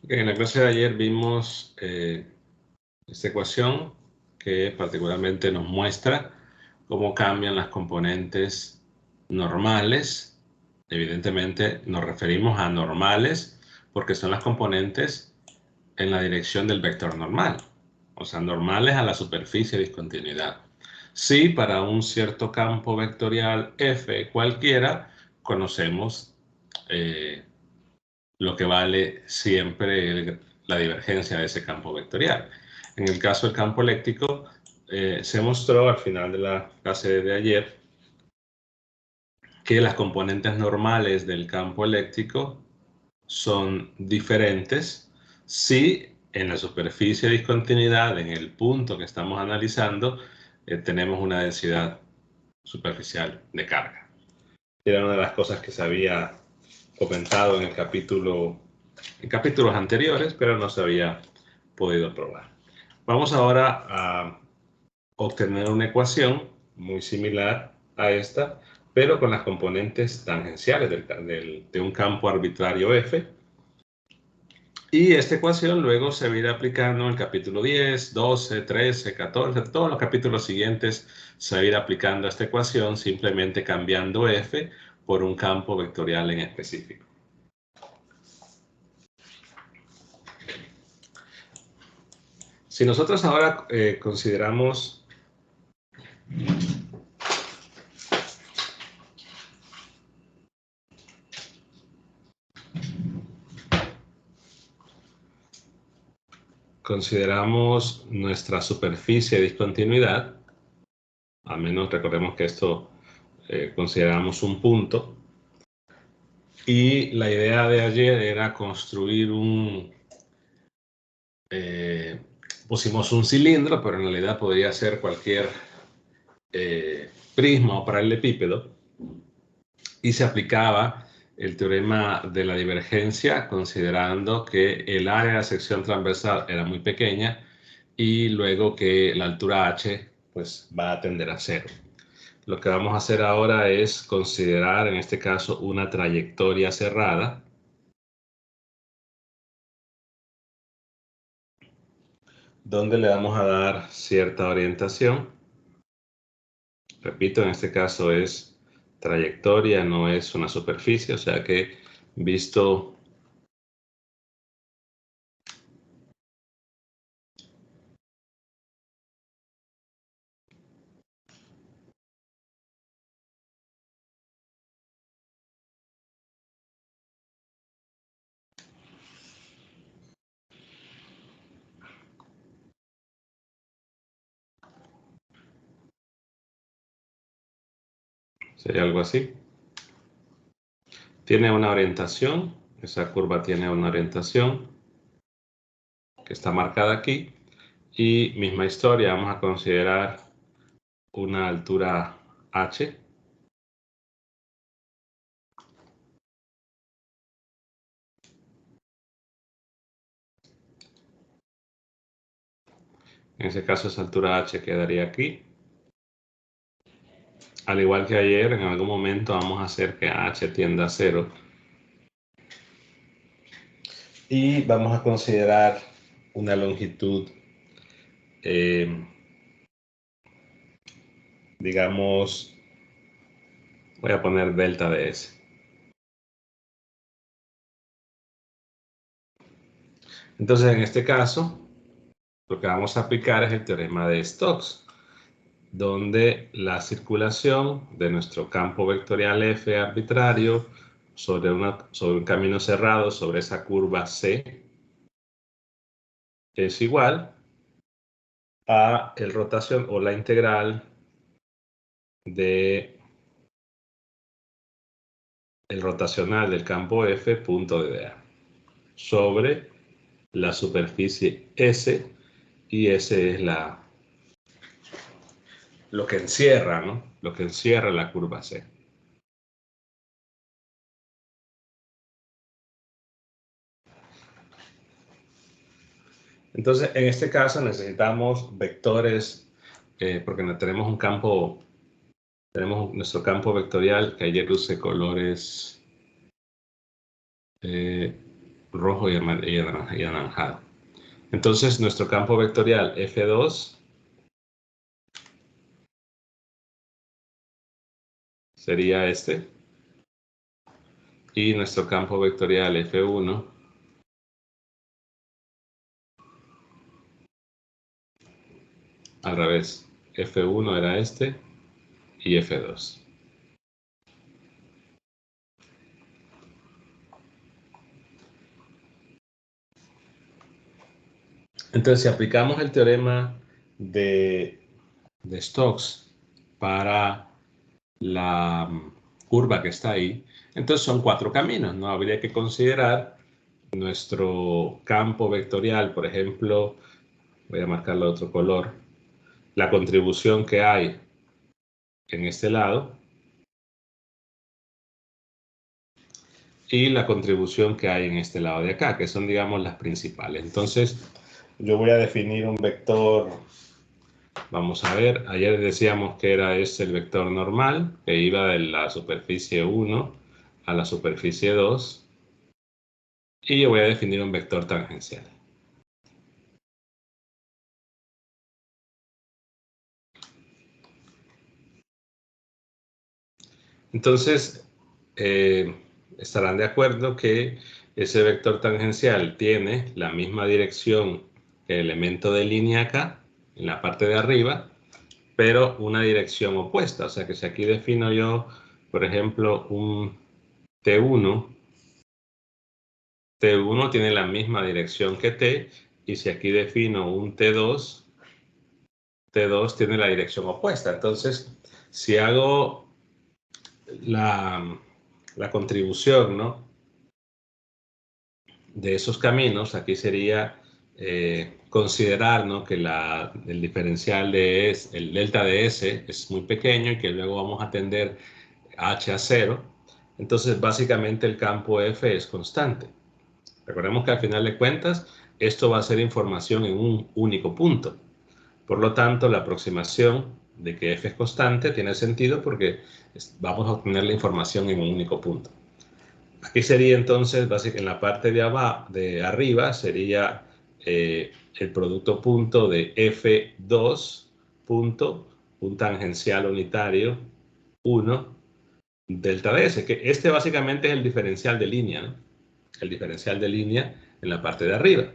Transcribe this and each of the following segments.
En la clase de ayer vimos esta ecuación que particularmente nos muestra cómo cambian las componentes normales. Evidentemente nos referimos a normales porque son las componentes en la dirección del vector normal, o sea, normales a la superficie de discontinuidad. Si para un cierto campo vectorial f cualquiera conocemos lo que vale siempre la divergencia de ese campo vectorial. En el caso del campo eléctrico, se mostró al final de la clase de ayer que las componentes normales del campo eléctrico son diferentes si en la superficie de discontinuidad, en el punto que estamos analizando, tenemos una densidad superficial de carga. Era una de las cosas que se había comentado en capítulos anteriores, pero no se había podido probar. Vamos ahora a obtener una ecuación muy similar a esta, pero con las componentes tangenciales de un campo arbitrario F. Y esta ecuación luego se va a ir aplicando en el capítulo 10, 12, 13, 14, todos los capítulos siguientes se va a ir aplicando esta ecuación, simplemente cambiando F por un campo vectorial en específico. Si nosotros ahora consideramos nuestra superficie de discontinuidad, al menos recordemos que esto consideramos un punto, y la idea de ayer era construir pusimos un cilindro, pero en realidad podría ser cualquier prisma o paralelepípedo, y se aplicaba el teorema de la divergencia considerando que el área de la sección transversal era muy pequeña y luego que la altura h pues va a tender a cero. Lo que vamos a hacer ahora es considerar en este caso una trayectoria cerrada donde le vamos a dar cierta orientación. Repito, en este caso es trayectoria, no es una superficie, o sea que visto sería algo así. Tiene una orientación, esa curva tiene una orientación que está marcada aquí y misma historia, vamos a considerar una altura h. En ese caso esa altura h quedaría aquí. Al igual que ayer, en algún momento vamos a hacer que h tienda a 0. Y vamos a considerar una longitud, digamos, voy a poner delta de S. Entonces, en este caso, lo que vamos a aplicar es el teorema de Stokes, donde la circulación de nuestro campo vectorial F arbitrario sobre un camino cerrado, sobre esa curva C, es igual a el rotación o la integral de el rotacional del campo F punto de DA sobre la superficie S, y S es lo que encierra, ¿no? Lo que encierra la curva C. Entonces, en este caso necesitamos vectores, porque tenemos un campo, tenemos nuestro campo vectorial, que ayer usé colores rojo y anaranjado. Entonces, nuestro campo vectorial F2 sería este. Y nuestro campo vectorial F1 al revés. F1 era este y F2. Entonces, si aplicamos el teorema de Stokes para la curva que está ahí, entonces son 4 caminos, ¿no? Habría que considerar nuestro campo vectorial, por ejemplo, voy a marcarlo de otro color, la contribución que hay en este lado y la contribución que hay en este lado de acá, que son, digamos, las principales. Entonces, yo voy a definir un vector. Vamos a ver, ayer decíamos que era el vector normal, que iba de la superficie 1 a la superficie 2, y yo voy a definir un vector tangencial. Entonces, estarán de acuerdo que ese vector tangencial tiene la misma dirección que el elemento de línea acá, en la parte de arriba, pero una dirección opuesta. O sea que si aquí defino yo, por ejemplo, un T1, T1 tiene la misma dirección que T, y si aquí defino un T2, T2 tiene la dirección opuesta. Entonces, si hago la contribución, ¿no?, de esos caminos, aquí sería considerar, ¿no?, que el diferencial de S, el delta de S es muy pequeño y que luego vamos a tender H a 0. Entonces, básicamente el campo F es constante. Recordemos que al final de cuentas, esto va a ser información en un único punto. Por lo tanto, la aproximación de que F es constante tiene sentido porque vamos a obtener la información en un único punto. Aquí sería entonces, básicamente en la parte de arriba, sería el producto punto de F2 punto, un tangencial unitario, 1, delta de S, que este básicamente es el diferencial de línea, ¿no? El diferencial de línea en la parte de arriba.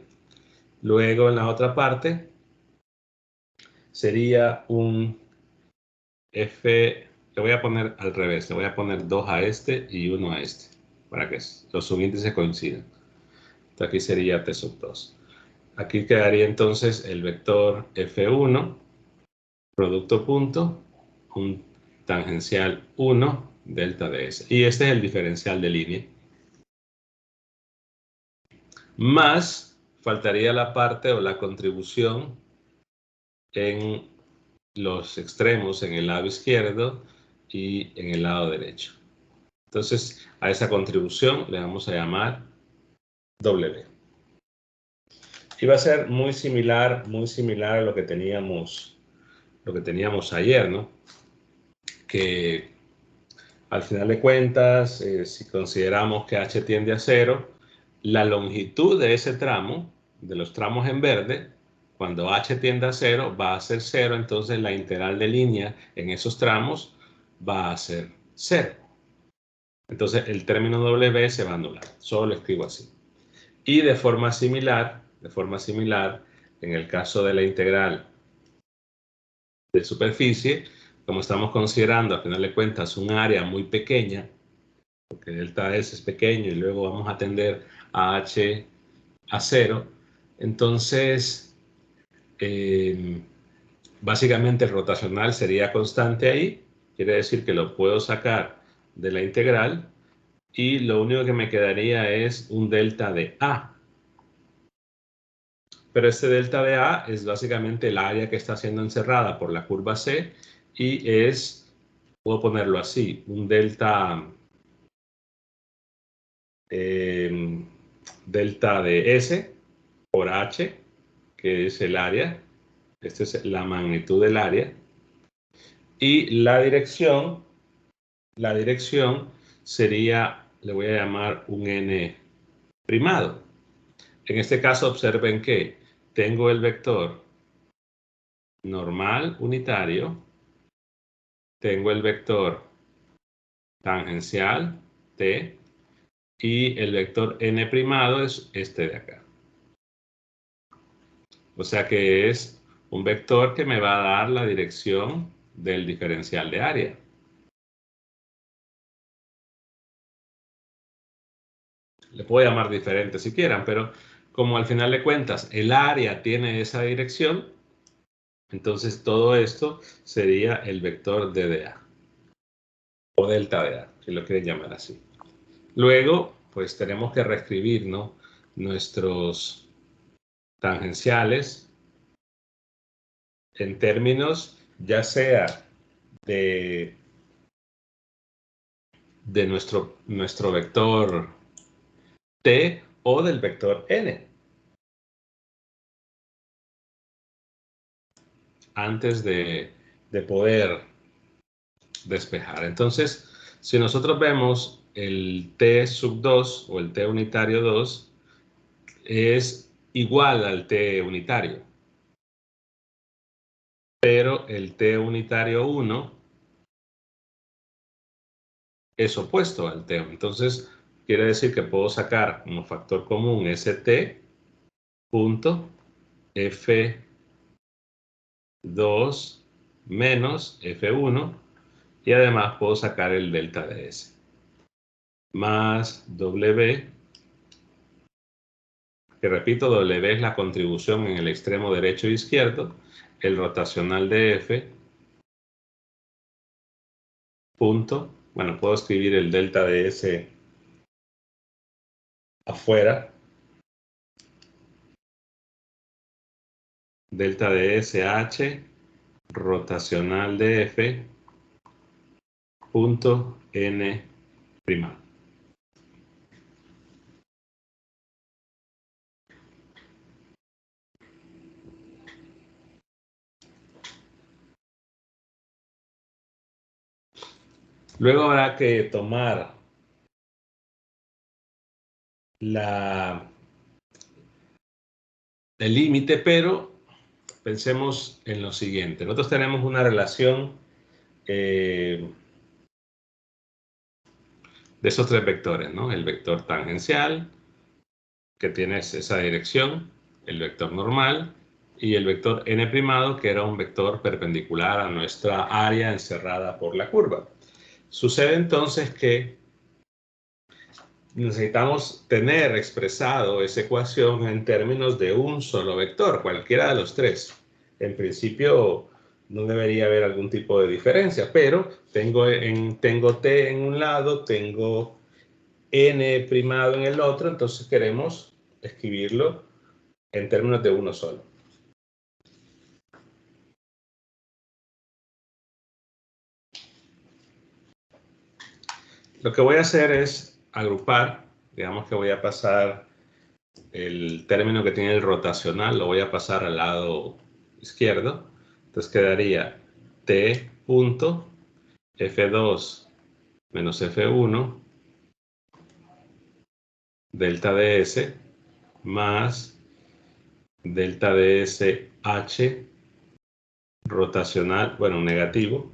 Luego en la otra parte sería un F, le voy a poner al revés, le voy a poner 2 a este y 1 a este, para que los subíndices coincidan. Entonces aquí sería T sub 2. Aquí quedaría entonces el vector F1, producto punto, un tangencial 1, delta de S. Y este es el diferencial de línea. Más faltaría la parte o la contribución en los extremos, en el lado izquierdo y en el lado derecho. Entonces, a esa contribución le vamos a llamar W. Y va a ser muy similar a lo que teníamos ayer, ¿no? Que al final de cuentas, si consideramos que h tiende a 0, la longitud de ese tramo, de los tramos en verde, cuando h tiende a 0, va a ser 0, entonces la integral de línea en esos tramos va a ser 0. Entonces el término W se va a anular, solo lo escribo así. Y de forma similar, en el caso de la integral de superficie, como estamos considerando a final de cuentas un área muy pequeña, porque delta S es pequeño y luego vamos a tender a H a 0, entonces básicamente el rotacional sería constante ahí, quiere decir que lo puedo sacar de la integral y lo único que me quedaría es un delta de A. Pero este delta de A es básicamente el área que está siendo encerrada por la curva C y es, puedo ponerlo así, un delta delta de S por H, que es el área. Esta es la magnitud del área. Y la dirección sería, le voy a llamar un n primado. En este caso, observen que tengo el vector normal unitario, tengo el vector tangencial, t, y el vector n primado es este de acá. O sea que es un vector que me va a dar la dirección del diferencial de área. Le puedo llamar diferente si quieran, pero como al final de cuentas el área tiene esa dirección, entonces todo esto sería el vector de dA o delta de A, si lo quieren llamar así. Luego, pues tenemos que reescribir, ¿no?, nuestros tangenciales en términos ya sea de nuestro vector t o del vector n, antes de poder despejar. Entonces, si nosotros vemos el t sub 2 o el t unitario 2 es igual al t unitario, pero el t unitario 1 es opuesto al t. Entonces, quiere decir que puedo sacar como factor común st punto f2 menos f1, y además puedo sacar el delta de s más w, que repito, w es la contribución en el extremo derecho e izquierdo, el rotacional de f punto, bueno, puedo escribir el delta de s afuera, delta de sh rotacional de f punto n prima. Luego habrá que tomar el límite, pero pensemos en lo siguiente. Nosotros tenemos una relación de esos tres vectores, ¿no? El vector tangencial, que tiene esa dirección, el vector normal, y el vector n primado, que era un vector perpendicular a nuestra área encerrada por la curva. Sucede entonces que necesitamos tener expresado esa ecuación en términos de un solo vector, cualquiera de los tres. En principio no debería haber algún tipo de diferencia, pero tengo t en un lado, tengo n primado en el otro, entonces queremos escribirlo en términos de uno solo. Lo que voy a hacer es agrupar, digamos que voy a pasar el término que tiene el rotacional, lo voy a pasar al lado izquierdo. Entonces quedaría t punto f2 menos f1 delta ds más delta ds h rotacional, bueno, negativo,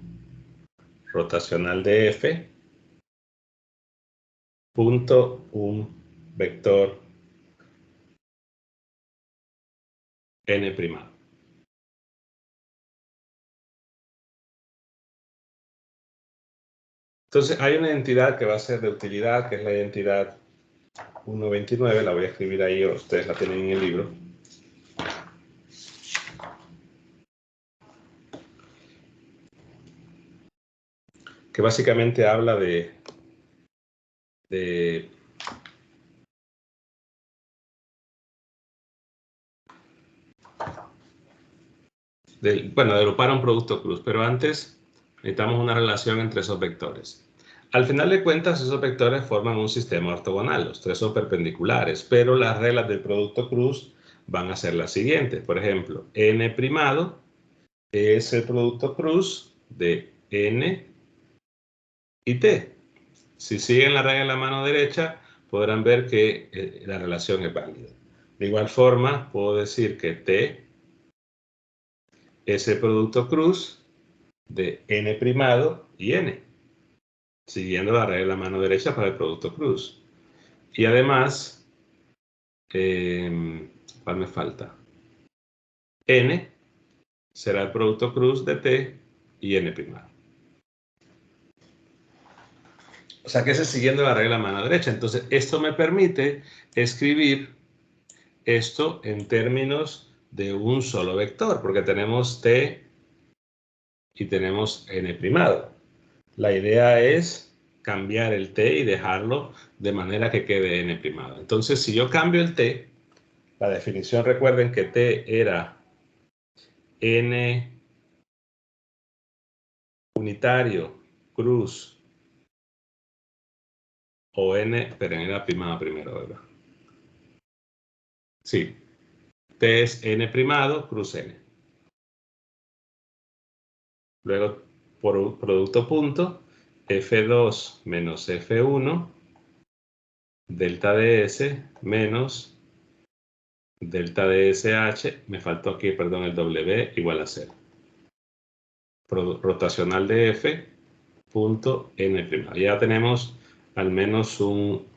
rotacional de f punto un vector n primado. Entonces hay una identidad que va a ser de utilidad, que es la identidad 1.29, la voy a escribir ahí, o ustedes la tienen en el libro. Que básicamente habla de agrupar un producto cruz, pero antes necesitamos una relación entre esos vectores. Al final de cuentas, esos vectores forman un sistema ortogonal, los tres son perpendiculares, pero las reglas del producto cruz van a ser las siguientes. Por ejemplo, n primado es el producto cruz de n y t. Si siguen la regla en la mano derecha, podrán ver que la relación es válida. De igual forma, puedo decir que T es el producto cruz de n primado y n, siguiendo la regla mano derecha para el producto cruz. Y además, ¿cuál me falta? N será el producto cruz de T y n primado. O sea que ese es siguiendo la regla mano derecha. Entonces, esto me permite escribir esto en términos de un solo vector, porque tenemos T y tenemos n primado. La idea es cambiar el T y dejarlo de manera que quede n primado. Entonces, si yo cambio el T, la definición, recuerden que T era n unitario cruz o n, pero era primado primero, ¿verdad? Sí, T es n primado cruz n. Luego, por un producto punto, F2 menos F1, delta DS menos delta DSH, me faltó aquí, perdón, el W igual a 0. Rotacional de F punto N'. Ya tenemos al menos un,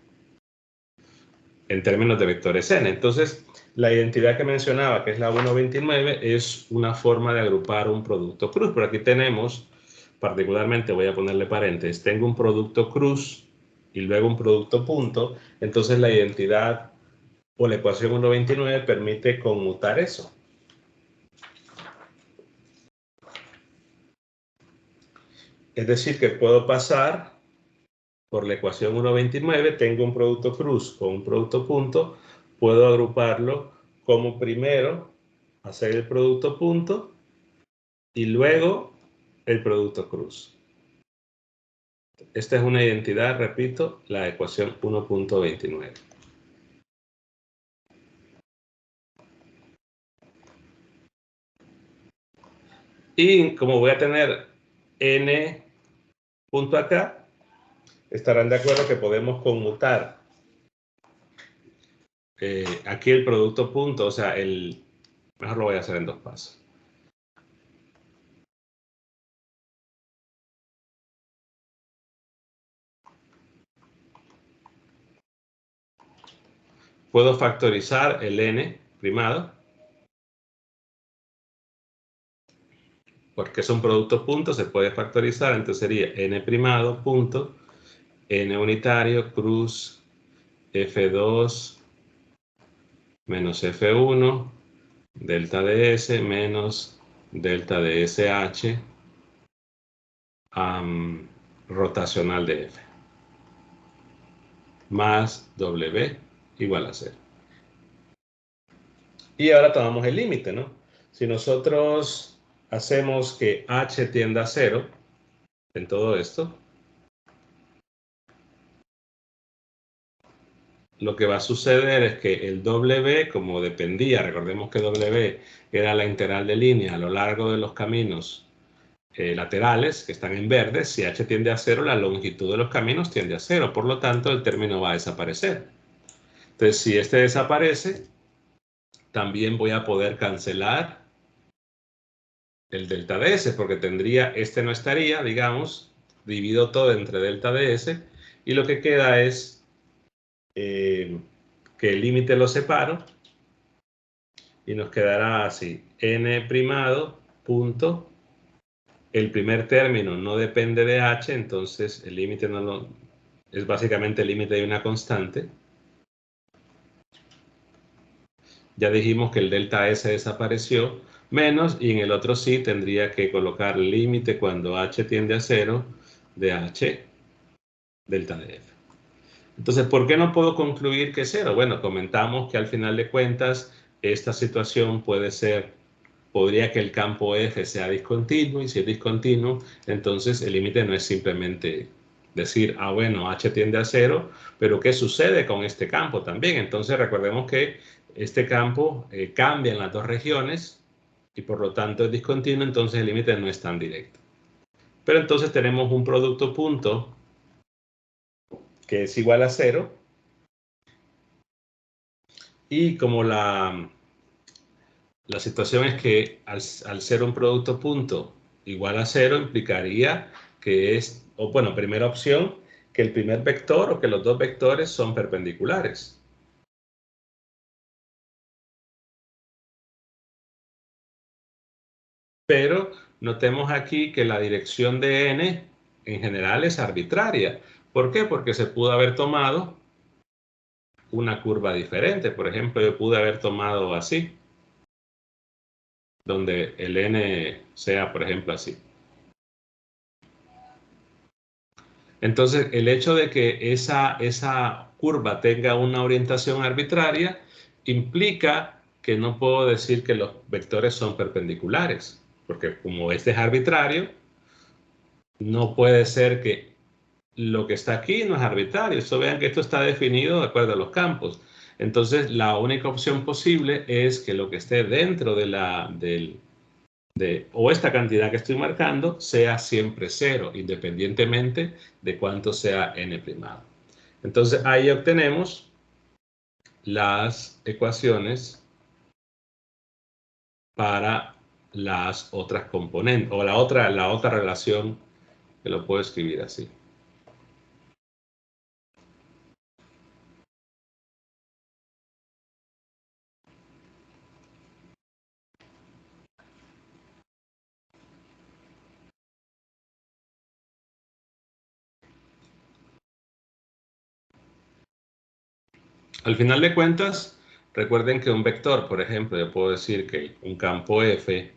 en términos de vectores N. Entonces, la identidad que mencionaba, que es la 1.29, es una forma de agrupar un producto cruz. Pero aquí tenemos, particularmente voy a ponerle paréntesis, tengo un producto cruz y luego un producto punto. Entonces, la identidad o la ecuación 1.29 permite conmutar eso. Es decir, que puedo pasar por la ecuación 1.29, tengo un producto cruz con un producto punto, puedo agruparlo como primero hacer el producto punto y luego el producto cruz. Esta es una identidad, repito, la ecuación 1.29. Y como voy a tener n punto acá, estarán de acuerdo que podemos conmutar aquí el producto punto, o sea, mejor lo voy a hacer en dos pasos. Puedo factorizar el n primado, porque es un producto punto, se puede factorizar, entonces sería n primado punto n unitario cruz f2 menos f1 delta ds menos delta dsh rotacional de f más w igual a 0. Y ahora tomamos el límite, ¿no? Si nosotros hacemos que h tienda a 0 en todo esto, lo que va a suceder es que el W, como dependía, recordemos que W era la integral de línea a lo largo de los caminos laterales que están en verde, si h tiende a 0, la longitud de los caminos tiende a 0, por lo tanto el término va a desaparecer. Entonces, si este desaparece, también voy a poder cancelar el delta ds, porque tendría, este no estaría, digamos, divido todo entre delta ds, y lo que queda es que el límite lo separo, y nos quedará así, n primado punto, el primer término no depende de h, entonces el límite no lo, es básicamente el límite de una constante. Ya dijimos que el delta s desapareció, menos, y en el otro sí tendría que colocar límite cuando h tiende a 0 de h delta de f. Entonces, ¿por qué no puedo concluir que es 0? Bueno, comentamos que al final de cuentas esta situación puede ser, podría que el campo F sea discontinuo, y si es discontinuo, entonces el límite no es simplemente decir, ah, bueno, h tiende a 0, pero ¿qué sucede con este campo también? Entonces recordemos que este campo cambia en las dos regiones y por lo tanto es discontinuo, entonces el límite no es tan directo. Pero entonces tenemos un producto punto que es igual a 0, Y como la situación es que al ser un producto punto igual a 0, implicaría que es, o bueno, primera opción, que el primer vector o que los dos vectores son perpendiculares. Pero notemos aquí que la dirección de n en general es arbitraria. ¿Por qué? Porque se pudo haber tomado una curva diferente. Por ejemplo, yo pude haber tomado así, donde el n sea, por ejemplo, así. Entonces, el hecho de que esa curva tenga una orientación arbitraria implica que no puedo decir que los vectores son perpendiculares, porque como este es arbitrario, no puede ser que lo que está aquí no es arbitrario. Esto, vean que esto está definido de acuerdo a los campos. Entonces, la única opción posible es que lo que esté dentro o esta cantidad que estoy marcando sea siempre 0, independientemente de cuánto sea n primado. Entonces, ahí obtenemos las ecuaciones para las otras componentes, o la otra relación, que lo puedo escribir así. Al final de cuentas, recuerden que un vector, por ejemplo, yo puedo decir que un campo F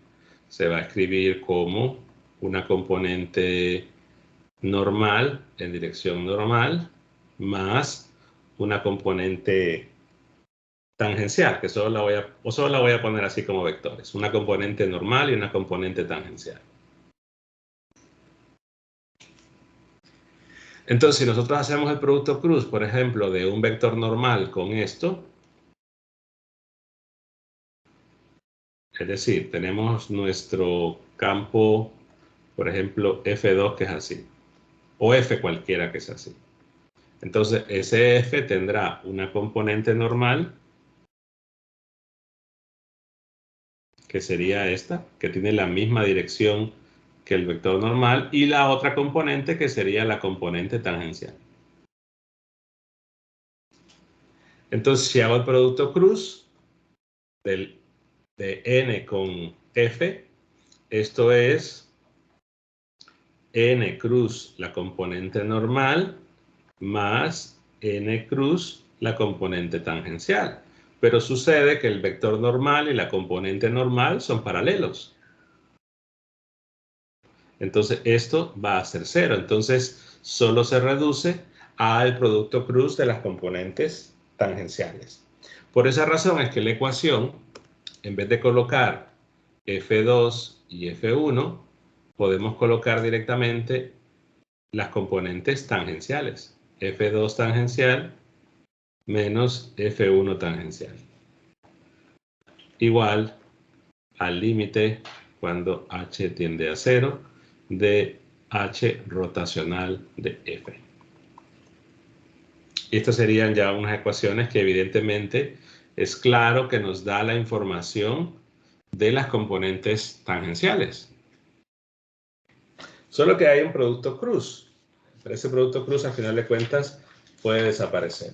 se va a escribir como una componente normal en dirección normal más una componente tangencial, que solo la voy a poner así como vectores. Una componente normal y una componente tangencial. Entonces, si nosotros hacemos el producto cruz, por ejemplo, de un vector normal con esto, es decir, tenemos nuestro campo, por ejemplo, F2 que es así, o F cualquiera que sea así. Entonces, ese F tendrá una componente normal, que sería esta, que tiene la misma dirección que el vector normal, y la otra componente que sería la componente tangencial. Entonces, si hago el producto cruz de n con f, esto es n cruz la componente normal más n cruz la componente tangencial. Pero sucede que el vector normal y la componente normal son paralelos. Entonces esto va a ser 0. Entonces solo se reduce al producto cruz de las componentes tangenciales. Por esa razón es que la ecuación, en vez de colocar F2 y F1, podemos colocar directamente las componentes tangenciales. F2 tangencial menos F1 tangencial. Igual al límite cuando h tiende a 0 de h rotacional de f. Estas serían ya unas ecuaciones que evidentemente es claro que nos da la información de las componentes tangenciales. Solo que hay un producto cruz. Pero ese producto cruz, al final de cuentas, puede desaparecer.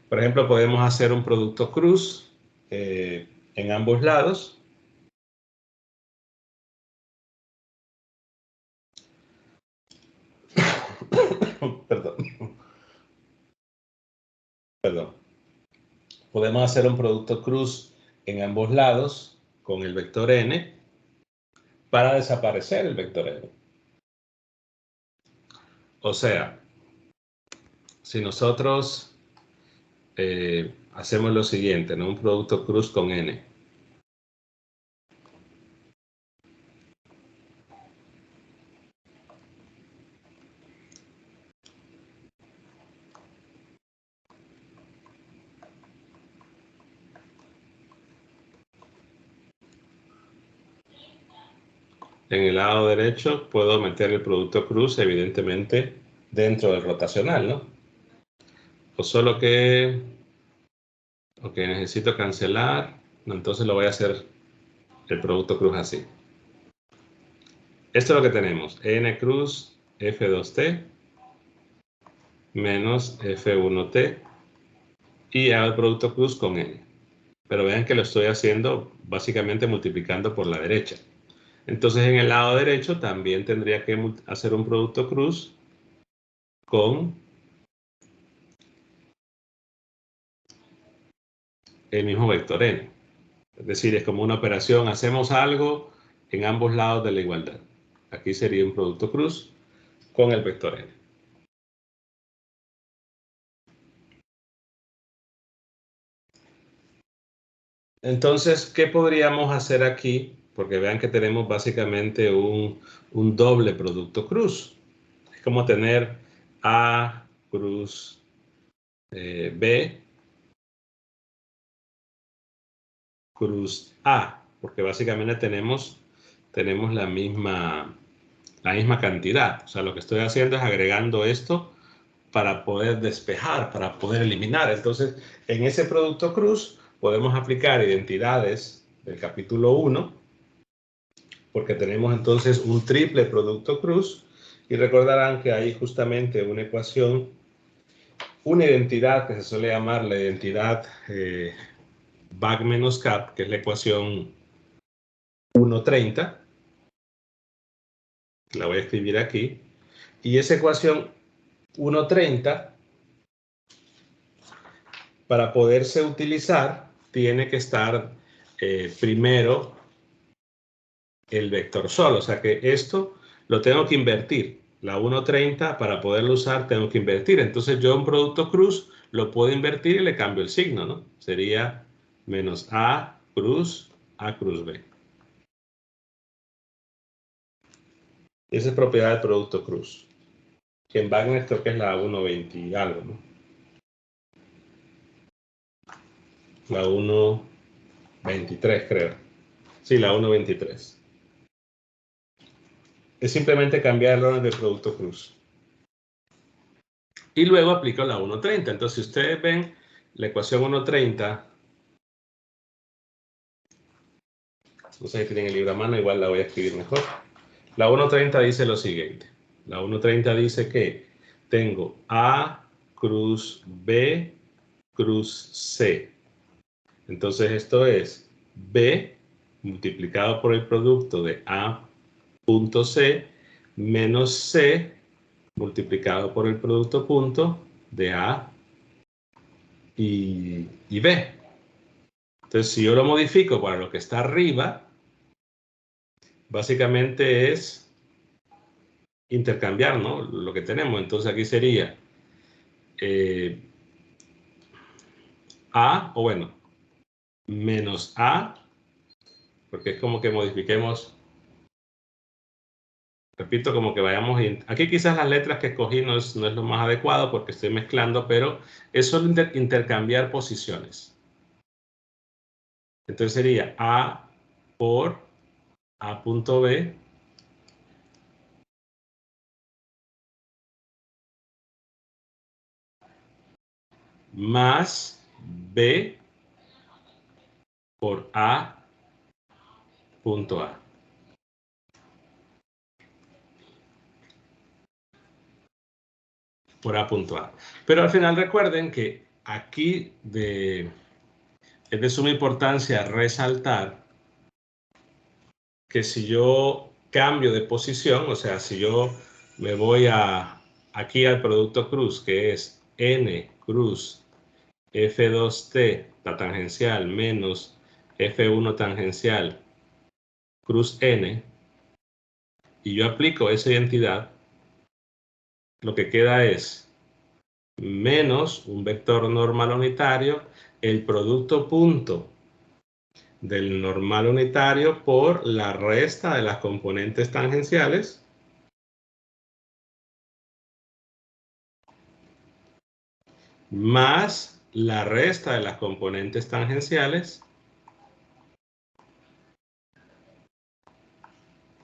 Por ejemplo, podemos hacer un producto cruz en ambos lados. Perdón. Perdón. Podemos hacer un producto cruz en ambos lados con el vector n para desaparecer el vector n. O sea, si nosotros hacemos lo siguiente, ¿no? Un producto cruz con n. En el lado derecho puedo meter el producto cruz, evidentemente, dentro del rotacional, ¿no? O solo que... Ok, necesito cancelar. No, entonces lo voy a hacer el producto cruz así. Esto es lo que tenemos. N cruz F2T menos F1T y hago el producto cruz con N. Pero vean que lo estoy haciendo básicamente multiplicando por la derecha. Entonces en el lado derecho también tendría que hacer un producto cruz con el mismo vector n. Es decir, es como una operación, hacemos algo en ambos lados de la igualdad. Aquí sería un producto cruz con el vector n. Entonces, ¿qué podríamos hacer aquí? Porque vean que tenemos básicamente un doble producto cruz. Es como tener A cruz B cruz A, porque básicamente tenemos la misma cantidad. O sea, lo que estoy haciendo es agregando esto para poder despejar, para poder eliminar. Entonces, en ese producto cruz podemos aplicar identidades del capítulo 1, porque tenemos entonces un triple producto cruz, y recordarán que hay justamente una ecuación, una identidad que se suele llamar la identidad BAC menos CAP, que es la ecuación 1.30, la voy a escribir aquí, y esa ecuación 1.30, para poderse utilizar, tiene que estar primero el vector solo, o sea que esto lo tengo que invertir. La 1.30, para poderlo usar, tengo que invertir. Entonces yo un producto cruz lo puedo invertir y le cambio el signo, ¿no? Sería menos A cruz B. Esa es propiedad del producto cruz, que en Wagner creo que es la 1.20 y algo, ¿no? La 1.23 creo. Sí, la 1.23. Es simplemente cambiar el orden del producto cruz. Y luego aplico la 1.30. Entonces, si ustedes ven la ecuación 1.30, no sé si tienen el libro a mano, igual la voy a escribir mejor. La 1.30 dice lo siguiente. La 1.30 dice que tengo A cruz B cruz C. Entonces esto es B multiplicado por el producto de A punto C menos C multiplicado por el producto punto de A y B. Entonces, si yo lo modifico para lo que está arriba, básicamente es intercambiar, ¿no? Lo que tenemos. Entonces aquí sería A, o bueno, menos A, porque es como que modifiquemos, repito, como que vayamos... Aquí quizás las letras que escogí no es lo más adecuado porque estoy mezclando, pero es solo intercambiar posiciones. Entonces sería A por A punto B más B por A punto A. Por A punto A. Pero al final recuerden que aquí es de suma importancia resaltar que si yo cambio de posición, o sea, si yo me voy aquí al producto cruz, que es N cruz F2T, la tangencial, menos F1 tangencial cruz N, y yo aplico esa identidad, lo que queda es menos un vector normal unitario, el producto punto del normal unitario por la resta de las componentes tangenciales más la resta de las componentes tangenciales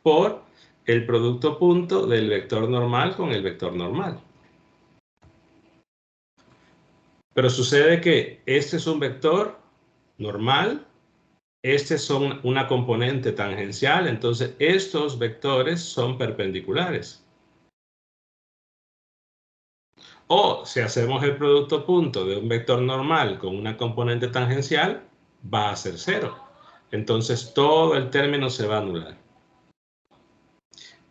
por el producto punto del vector normal con el vector normal. Pero sucede que este es un vector normal, este son una componente tangencial, entonces estos vectores son perpendiculares. O si hacemos el producto punto de un vector normal con una componente tangencial, va a ser 0. Entonces todo el término se va a anular.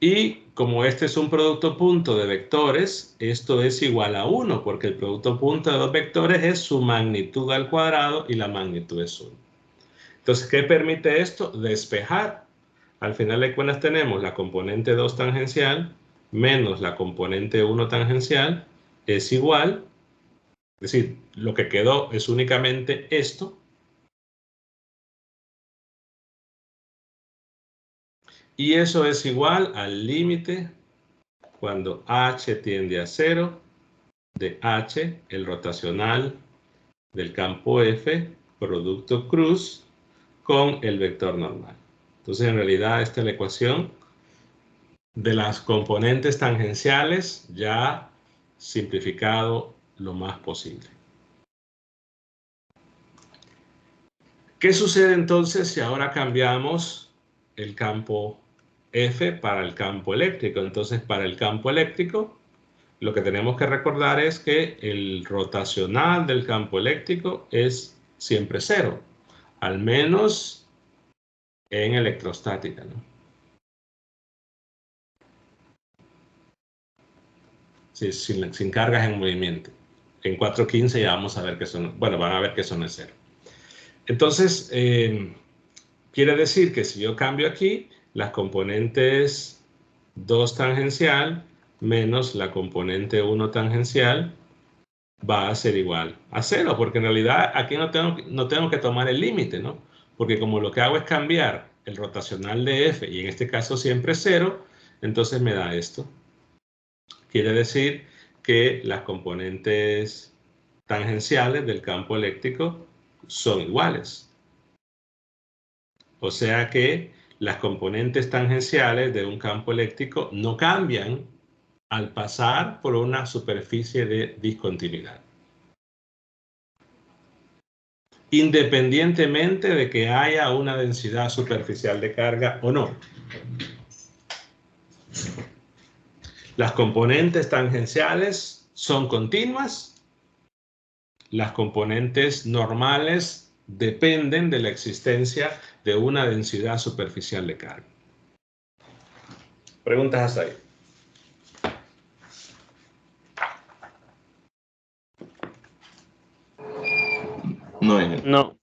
Y como este es un producto punto de vectores, esto es igual a 1, porque el producto punto de dos vectores es su magnitud al cuadrado y la magnitud es 1. Entonces, ¿qué permite esto? Despejar. Al final de cuentas tenemos la componente 2 tangencial menos la componente 1 tangencial es igual, es decir, lo que quedó es únicamente esto. Y eso es igual al límite cuando h tiende a 0 de h, el rotacional del campo F, producto cruz, con el vector normal. Entonces, en realidad, esta es la ecuación de las componentes tangenciales ya simplificado lo más posible. ¿Qué sucede entonces si ahora cambiamos el campo F para el campo eléctrico? Entonces, para el campo eléctrico, lo que tenemos que recordar es que el rotacional del campo eléctrico es siempre 0, al menos en electrostática, ¿no? Sí, sin cargas en movimiento. En 415 ya vamos a ver que son, bueno, van a ver que eso no es 0. Entonces, quiere decir que si yo cambio aquí, las componentes 2 tangencial menos la componente 1 tangencial va a ser igual a 0, porque en realidad aquí no tengo que tomar el límite, ¿no? Porque como lo que hago es cambiar el rotacional de F, y en este caso siempre es 0, entonces me da esto. Quiere decir que las componentes tangenciales del campo eléctrico son iguales. O sea que las componentes tangenciales de un campo eléctrico no cambian al pasar por una superficie de discontinuidad, independientemente de que haya una densidad superficial de carga o no. Las componentes tangenciales son continuas, las componentes normales dependen de la existencia de una densidad superficial de carga. ¿Preguntas hasta ahí? No, Ingeniero. No.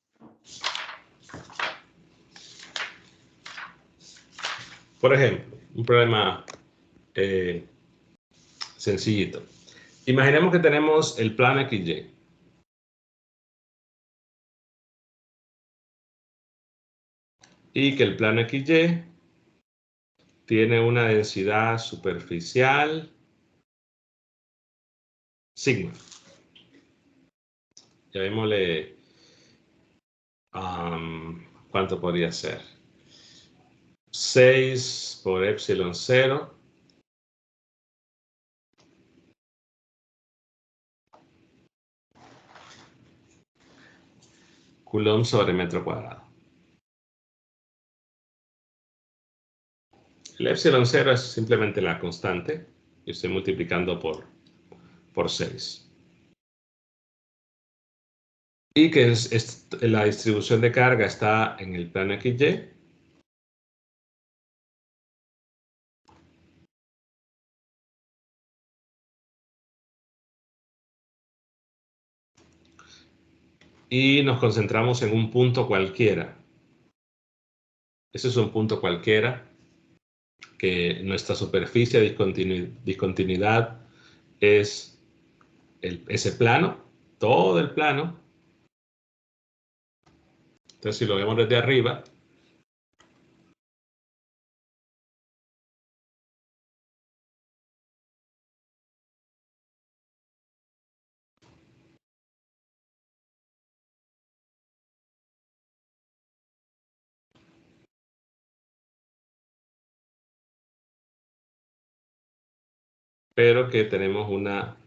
Por ejemplo, un problema sencillito. Imaginemos que tenemos el plano XY. Y que el plano XY tiene una densidad superficial sigma. Llamémosle, ¿cuánto podría ser? 6 por epsilon 0 coulomb sobre metro cuadrado. El epsilon 0 es simplemente la constante y estoy multiplicando por 6. Y que la distribución de carga está en el plano XY. Y nos concentramos en un punto cualquiera. Ese es un punto cualquiera que nuestra superficie de discontinuidad es ese plano, todo el plano. Entonces, si lo vemos desde arriba, pero que tenemos una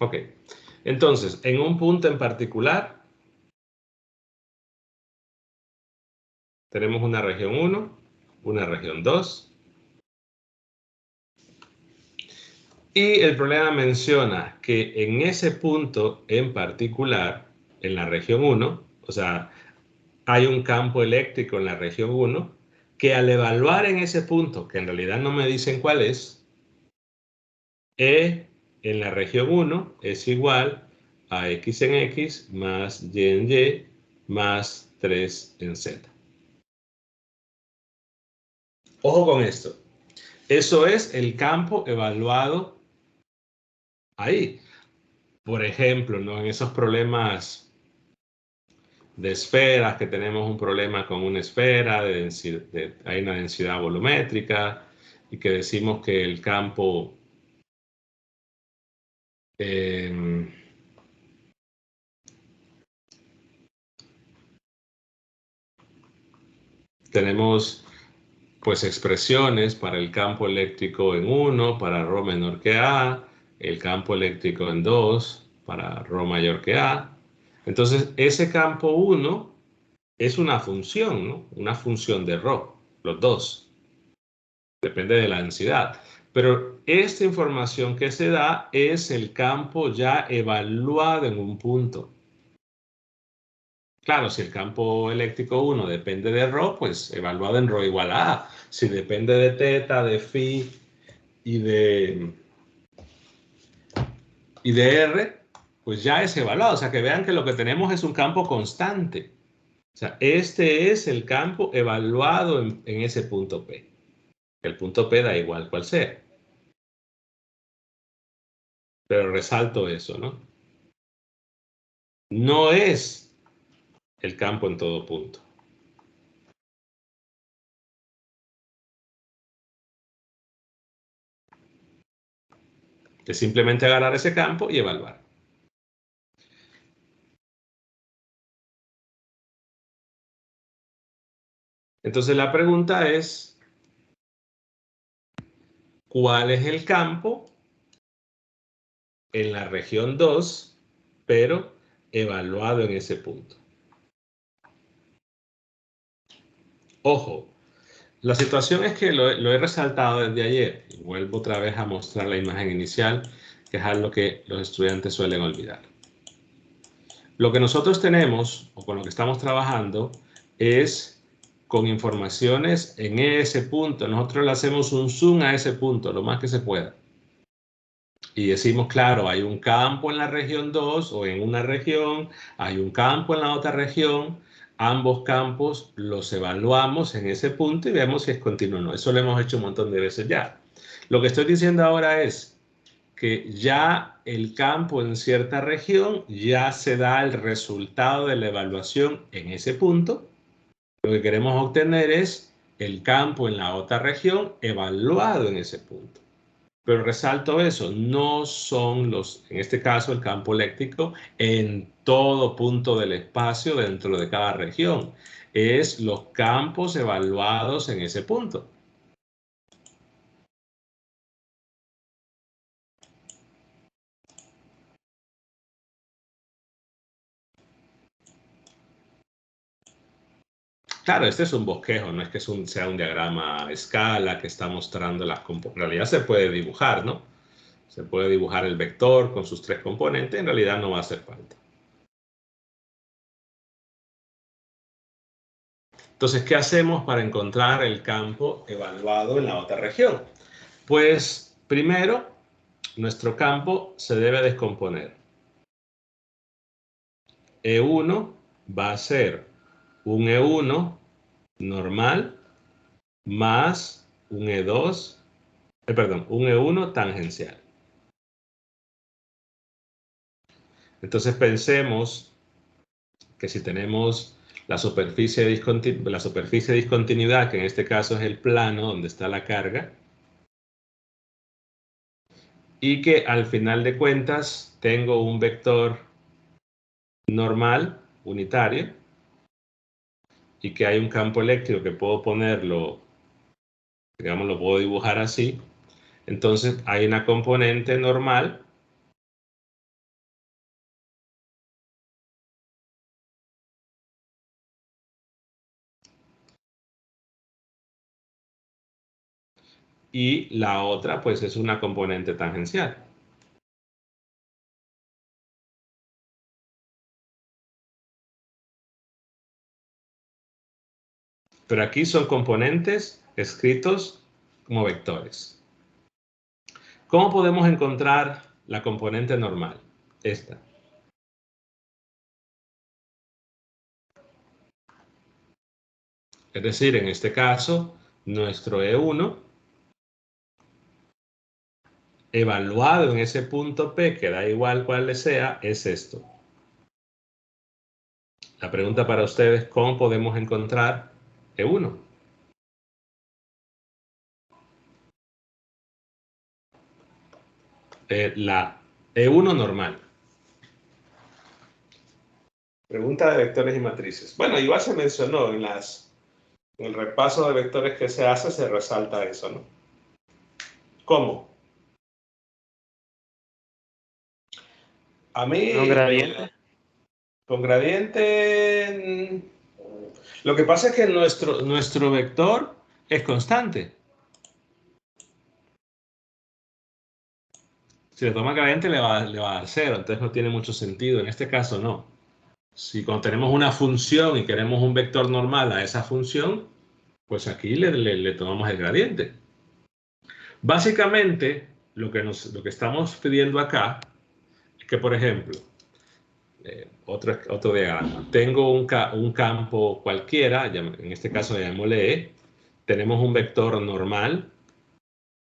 Ok. Entonces, en un punto en particular, tenemos una región 1, una región 2. Y el problema menciona que en ese punto en particular, en la región 1, o sea, hay un campo eléctrico en la región 1, que al evaluar en ese punto, que en realidad no me dicen cuál es, E en la región 1 es igual a X en X más Y en Y más 3 en Z. Ojo con esto. Eso es el campo evaluado ahí. Por ejemplo, ¿no? En esos problemas de esferas, que tenemos un problema con una esfera, hay una densidad volumétrica, y que decimos que el campo tenemos pues expresiones para el campo eléctrico en 1, para ρ menor que A, el campo eléctrico en 2, para ρ mayor que A. Entonces, ese campo 1 es una función, ¿no? Una función de ρ, los dos. Depende de la densidad. Pero esta información que se da es el campo ya evaluado en un punto. Claro, si el campo eléctrico 1 depende de ρ, pues evaluado en ρ igual a A. Si depende de teta, de phi y de R, pues ya es evaluado. O sea, que vean que lo que tenemos es un campo constante. O sea, este es el campo evaluado en ese punto P. El punto P da igual cual sea. Pero resalto eso, ¿no? No es el campo en todo punto. Es simplemente agarrar ese campo y evaluar. Entonces la pregunta es, ¿cuál es el campo en la región 2, pero evaluado en ese punto? Ojo, la situación es que lo he resaltado desde ayer y vuelvo otra vez a mostrar la imagen inicial, que es algo que los estudiantes suelen olvidar. Lo que nosotros tenemos, o con lo que estamos trabajando, es con informaciones en ese punto. Nosotros le hacemos un zoom a ese punto, lo más que se pueda. Y decimos, claro, hay un campo en la región 2 o en una región, hay un campo en la otra región, ambos campos los evaluamos en ese punto y vemos si es continuo o no. Eso lo hemos hecho un montón de veces ya. Lo que estoy diciendo ahora es que ya el campo en cierta región ya se da el resultado de la evaluación en ese punto. Lo que queremos obtener es el campo en la otra región evaluado en ese punto. Pero resalto eso, no son en este caso, el campo eléctrico en todo punto del espacio dentro de cada región. Es los campos evaluados en ese punto. Claro, este es un bosquejo, no es que sea un diagrama a escala que está mostrando las componentes. En realidad se puede dibujar, ¿no? Se puede dibujar el vector con sus 3 componentes, en realidad no va a hacer falta. Entonces, ¿qué hacemos para encontrar el campo evaluado en la otra región? Pues primero, nuestro campo se debe descomponer. E1 va a ser un E1 normal más un E2, un E1 tangencial. Entonces pensemos que si tenemos la superficie de discontinuidad, que en este caso es el plano donde está la carga, y que al final de cuentas tengo un vector normal, unitario, y que hay un campo eléctrico que puedo ponerlo, digamos, lo puedo dibujar así. Entonces hay una componente normal y la otra pues es una componente tangencial. Pero aquí son componentes escritos como vectores. ¿Cómo podemos encontrar la componente normal? Esta. Es decir, en este caso, nuestro E1 evaluado en ese punto P, que da igual cuál le sea, es esto. La pregunta para ustedes, ¿cómo podemos encontrar E1? La E1 normal. Pregunta de vectores y matrices. Bueno, igual se mencionó en el repaso de vectores que se hace, se resalta eso, ¿no? ¿Cómo? A mí, ¿Con gradiente? Con gradiente, lo que pasa es que nuestro vector es constante. Si le toma gradiente le va a dar 0, entonces no tiene mucho sentido. En este caso no. Si cuando tenemos una función y queremos un vector normal a esa función, pues aquí le tomamos el gradiente. Básicamente, lo que estamos pidiendo acá es que, por ejemplo, otro diagrama. Tengo un campo cualquiera, en este caso llamémosle E. Tenemos un vector normal,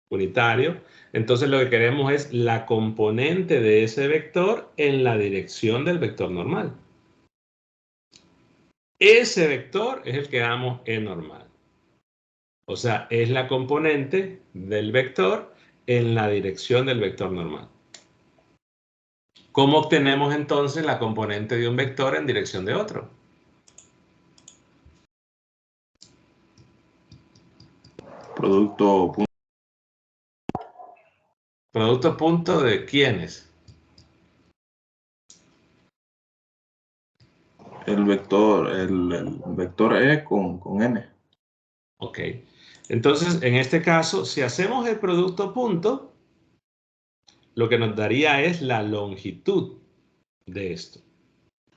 unitario. Entonces lo que queremos es la componente de ese vector en la dirección del vector normal. Ese vector es el que damos E normal. O sea, es la componente del vector en la dirección del vector normal. ¿Cómo obtenemos entonces la componente de un vector en dirección de otro? Producto punto. ¿Producto punto de quiénes? El vector E con N. Ok. Entonces, en este caso, si hacemos el producto punto, lo que nos daría es la longitud de esto.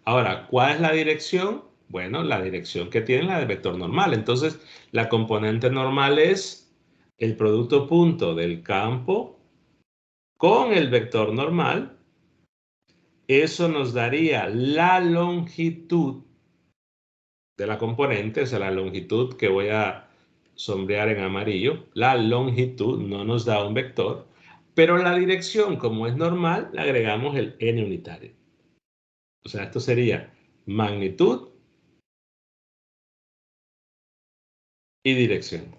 Ahora, ¿cuál es la dirección? Bueno, la dirección que tiene la del vector normal. Entonces, la componente normal es el producto punto del campo con el vector normal. Eso nos daría la longitud de la componente, o sea, la longitud que voy a sombrear en amarillo. La longitud no nos da un vector, pero la dirección, como es normal, le agregamos el n unitario. O sea, esto sería magnitud y dirección.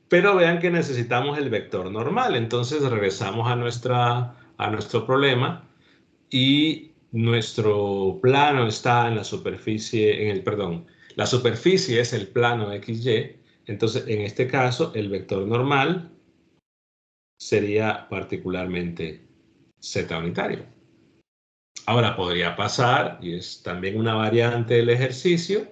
Pero vean que necesitamos el vector normal. Entonces regresamos a nuestro problema y nuestro plano está en la superficie, la superficie es el plano XY. Entonces, en este caso, el vector normal sería particularmente z unitario. Ahora podría pasar, y es también una variante del ejercicio,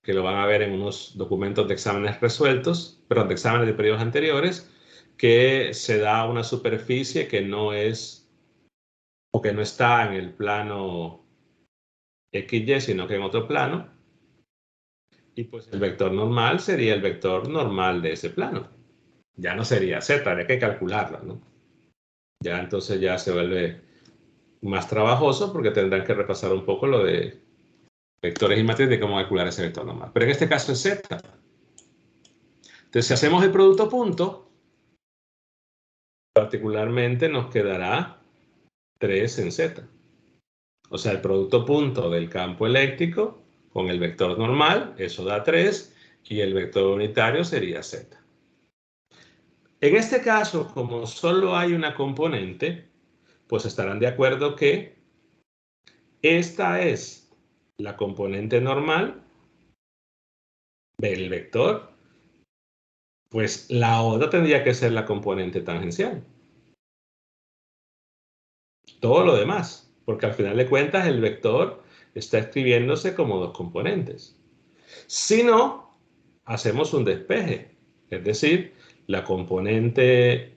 que lo van a ver en unos documentos de exámenes resueltos, perdón, de exámenes de periodos anteriores, que se da una superficie que no es, o que no está en el plano XY, sino que en otro plano, y pues el vector normal sería el vector normal de ese plano. Ya no sería z, habría que calcularlo, ¿no? Ya entonces ya se vuelve más trabajoso porque tendrán que repasar un poco lo de vectores y matrices de cómo calcular ese vector normal. Pero en este caso es z. Entonces, si hacemos el producto punto, particularmente nos quedará 3 en z. O sea, el producto punto del campo eléctrico con el vector normal, eso da 3, y el vector unitario sería z. En este caso, como solo hay una componente, pues estarán de acuerdo que esta es la componente normal del vector, pues la otra tendría que ser la componente tangencial. Todo lo demás, porque al final de cuentas el vector está escribiéndose como dos componentes. Si no, hacemos un despeje, es decir, la componente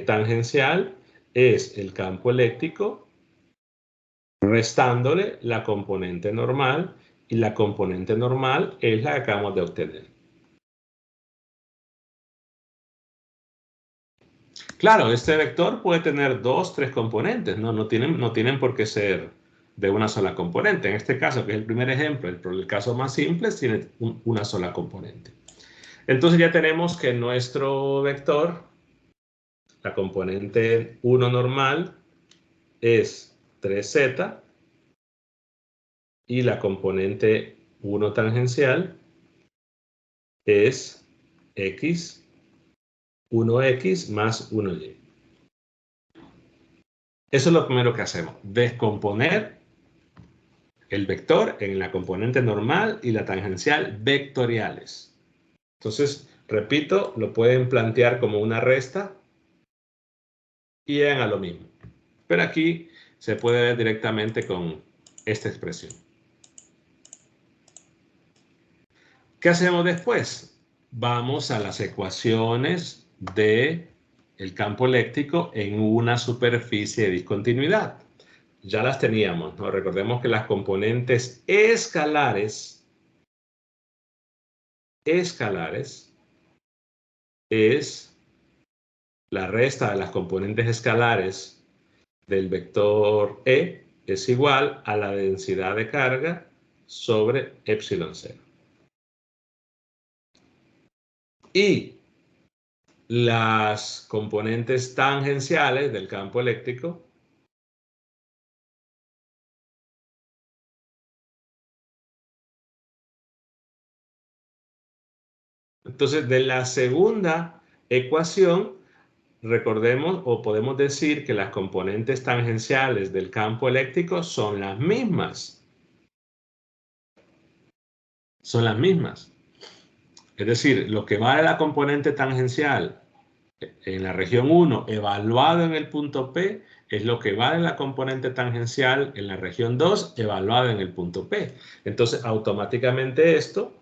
tangencial es el campo eléctrico restándole la componente normal, y la componente normal es la que acabamos de obtener. Claro, este vector puede tener 2, 3 componentes, no tienen por qué ser de una sola componente. En este caso, que es el primer ejemplo, el caso más simple, tiene una sola componente. Entonces ya tenemos que nuestro vector, la componente 1 normal, es 3z, y la componente 1 tangencial es x, 1x más 1y. Eso es lo primero que hacemos, descomponer el vector en la componente normal y la tangencial vectoriales. Entonces, repito, lo pueden plantear como una resta y llegan a lo mismo. Pero aquí se puede ver directamente con esta expresión. ¿Qué hacemos después? Vamos a las ecuaciones del campo eléctrico en una superficie de discontinuidad. Ya las teníamos, ¿no? Recordemos que las componentes escalares es la resta de las componentes escalares del vector E es igual a la densidad de carga sobre epsilon 0. Y las componentes tangenciales del campo eléctrico entonces de la segunda ecuación recordemos o podemos decir que las componentes tangenciales del campo eléctrico son las mismas. Son las mismas. Es decir, lo que vale la componente tangencial en la región 1 evaluado en el punto P es lo que vale la componente tangencial en la región 2 evaluada en el punto P. Entonces, automáticamente esto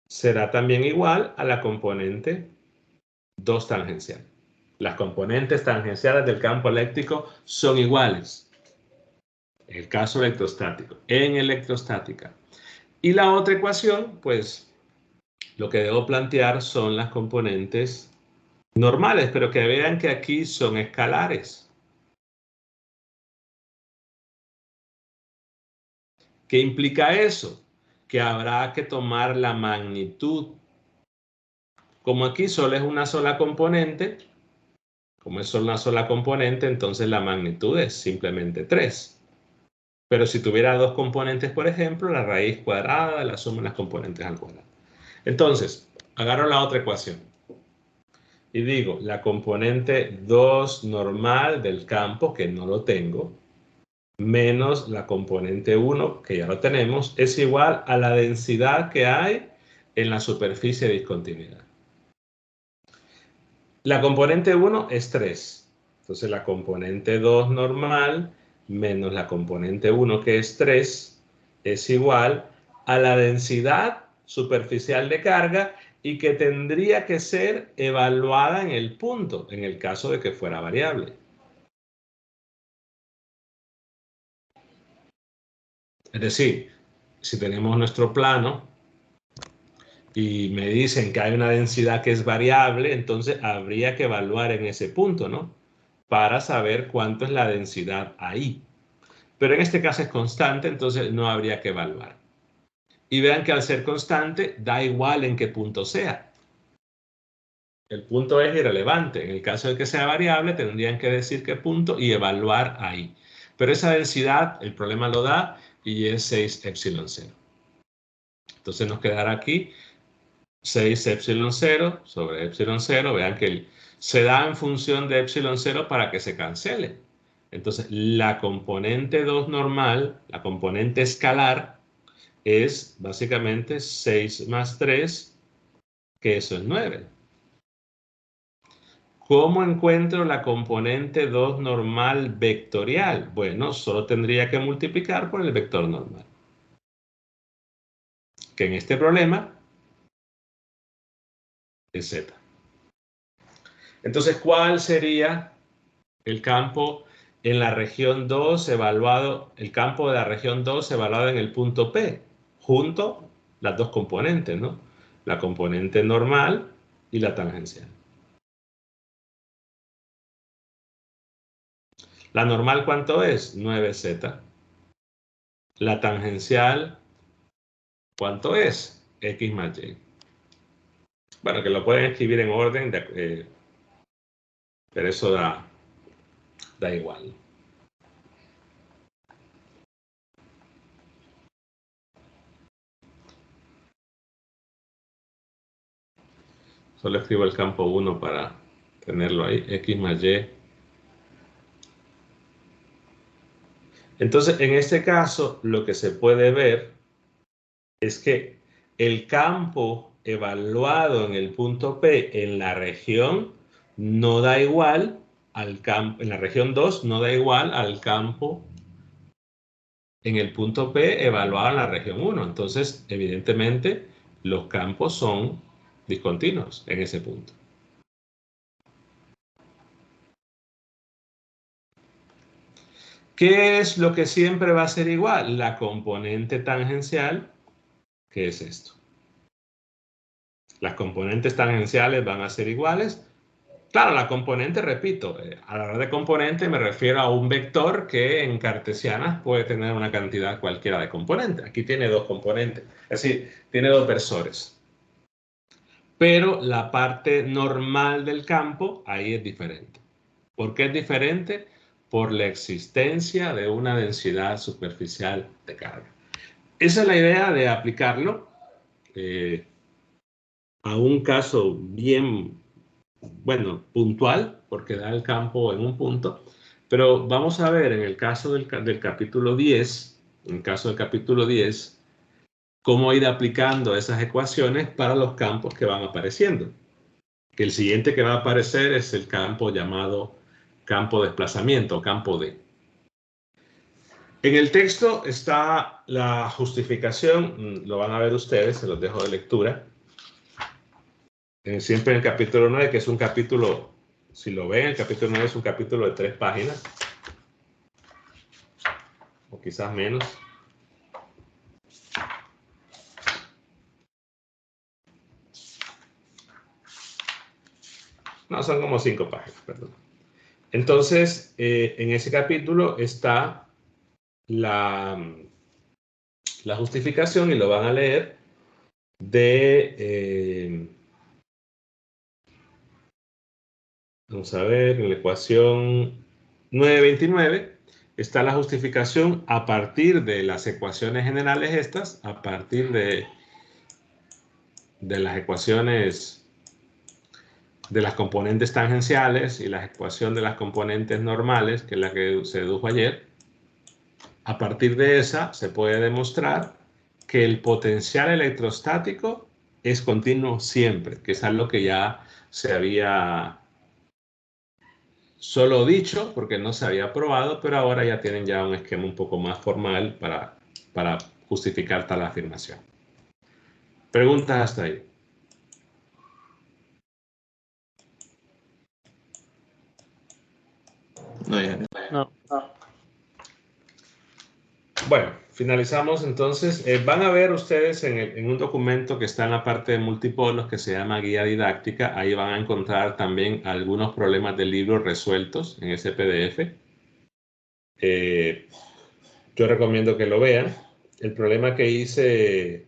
será también igual a la componente 2 tangencial. Las componentes tangenciales del campo eléctrico son iguales. En el caso electrostático, en electrostática. Y la otra ecuación, pues lo que debo plantear son las componentes normales, pero que vean que aquí son escalares. ¿Qué implica eso? Que habrá que tomar la magnitud. Como aquí solo es una sola componente, como es solo una sola componente, entonces la magnitud es simplemente 3. Pero si tuviera dos componentes, por ejemplo, la raíz cuadrada de la suma de las componentes al cuadrado. Entonces, agarro la otra ecuación y digo, la componente 2 normal del campo, que no lo tengo, menos la componente 1, que ya lo tenemos, es igual a la densidad que hay en la superficie de discontinuidad. La componente 1 es 3. Entonces la componente 2 normal menos la componente 1, que es 3, es igual a la densidad superficial de carga y que tendría que ser evaluada en el punto, en el caso de que fuera variable. Es decir, si tenemos nuestro plano y me dicen que hay una densidad que es variable, entonces habría que evaluar en ese punto, ¿no? Para saber cuánto es la densidad ahí. Pero en este caso es constante, entonces no habría que evaluar. Y vean que al ser constante, da igual en qué punto sea. El punto es irrelevante. En el caso de que sea variable, tendrían que decir qué punto y evaluar ahí. Pero esa densidad, el problema lo da y es 6 epsilon 0. Entonces nos quedará aquí 6 epsilon 0 sobre epsilon 0. Vean que se da en función de epsilon 0 para que se cancele. Entonces la componente 2 normal, la componente escalar, es básicamente 6 más 3, que eso es 9. ¿Cómo encuentro la componente 2 normal vectorial? Bueno, solo tendría que multiplicar por el vector normal. Que en este problema es Z. Entonces, ¿cuál sería el campo en la región 2 evaluado, el campo de la región 2 evaluado en el punto P? Junto las dos componentes, ¿no? La componente normal y la tangencial. La normal, ¿cuánto es? 9Z. La tangencial, ¿cuánto es? X más Y. Bueno, que lo pueden escribir en orden, pero eso da igual. Solo escribo el campo 1 para tenerlo ahí, X más Y. Entonces, en este caso, lo que se puede ver es que el campo evaluado en el punto P en la región no da igual al campo, en la región 2 no da igual al campo en el punto P evaluado en la región 1. Entonces, evidentemente, los campos son discontinuos en ese punto. ¿Qué es lo que siempre va a ser igual? La componente tangencial, que es esto. Las componentes tangenciales van a ser iguales. Claro, la componente, repito, a la hora de componente me refiero a un vector que en cartesianas puede tener una cantidad cualquiera de componentes. Aquí tiene dos componentes, es decir, tiene dos versores. Pero la parte normal del campo ahí es diferente. ¿Por qué es diferente? Por la existencia de una densidad superficial de carga. Esa es la idea de aplicarlo a un caso bien, bueno, puntual, porque da el campo en un punto. Pero vamos a ver en el caso del capítulo 10, en el caso del capítulo 10, cómo ir aplicando esas ecuaciones para los campos que van apareciendo. Que el siguiente que va a aparecer es el campo llamado campo de desplazamiento, campo D. En el texto está la justificación, lo van a ver ustedes, se los dejo de lectura. Siempre en el capítulo 9, que es un capítulo, si lo ven, el capítulo 9 es un capítulo de 3 páginas, o quizás menos. No, son como 5 páginas, perdón. Entonces, en ese capítulo está la justificación, y lo van a leer, de, vamos a ver, en la ecuación 929 está la justificación a partir de las ecuaciones generales estas, a partir de las ecuaciones de las componentes tangenciales y la ecuación de las componentes normales, que es la que se dedujo ayer. A partir de esa se puede demostrar que el potencial electrostático es continuo siempre, que es algo que ya se había solo dicho porque no se había probado, pero ahora ya tienen ya un esquema un poco más formal para justificar tal afirmación. ¿Preguntas hasta ahí? No. Bueno, finalizamos entonces. Van a ver ustedes en un documento que está en la parte de multipolos que se llama guía didáctica. Ahí van a encontrar también algunos problemas del libro resueltos en ese PDF. Yo recomiendo que lo vean. El problema que hice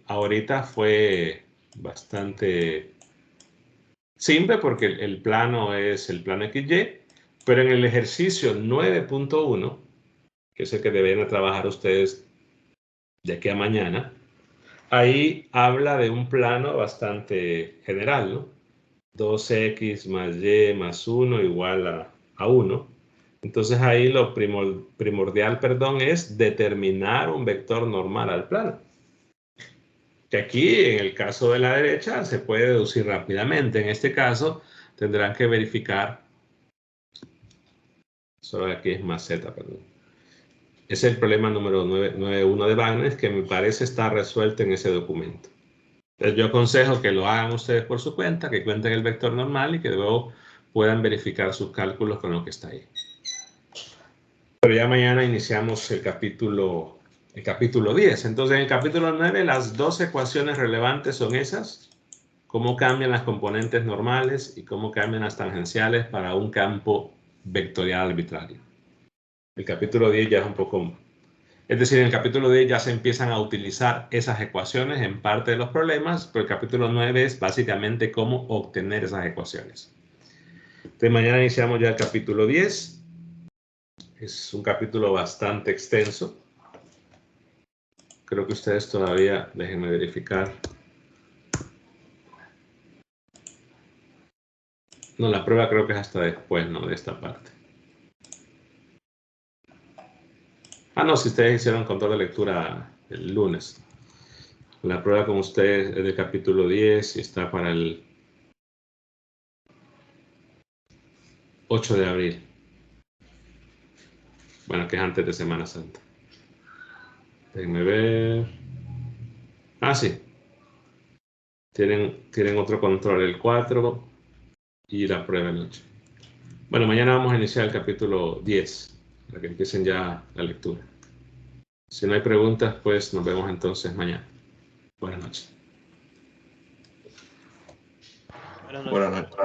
ahorita fue bastante simple porque el plano es el plano XY, pero en el ejercicio 9.1, que es el que deben trabajar ustedes de aquí a mañana, ahí habla de un plano bastante general, ¿no? 2x más y más 1 igual a 1. Entonces ahí lo primordial, es determinar un vector normal al plano. Que aquí, en el caso de la derecha, se puede deducir rápidamente. En este caso, tendrán que verificar. Solo aquí es más Z, perdón. Es el problema número 991 de Wagner, que me parece está resuelto en ese documento. Entonces, yo aconsejo que lo hagan ustedes por su cuenta, que cuenten el vector normal y que luego puedan verificar sus cálculos con lo que está ahí. Pero ya mañana iniciamos el capítulo 10. Entonces, en el capítulo 9, las dos ecuaciones relevantes son esas. Cómo cambian las componentes normales y cómo cambian las tangenciales para un campo vectorial arbitrario. El capítulo 10 ya es un poco... Es decir, en el capítulo 10 ya se empiezan a utilizar esas ecuaciones en parte de los problemas, pero el capítulo 9 es básicamente cómo obtener esas ecuaciones. Entonces, mañana iniciamos ya el capítulo 10. Es un capítulo bastante extenso. Creo que ustedes todavía, déjenme verificar. No, la prueba creo que es hasta después, ¿no? De esta parte. Ah, no, si ustedes hicieron control de lectura el lunes. La prueba con ustedes es del capítulo 10 y está para el 8 de abril. Bueno, que es antes de Semana Santa. Déjenme ver. Ah, sí. Tienen otro control el 4 y la prueba el 8. Bueno, mañana vamos a iniciar el capítulo 10 para que empiecen ya la lectura. Si no hay preguntas, pues nos vemos entonces mañana. Buenas noches. Buenas noches.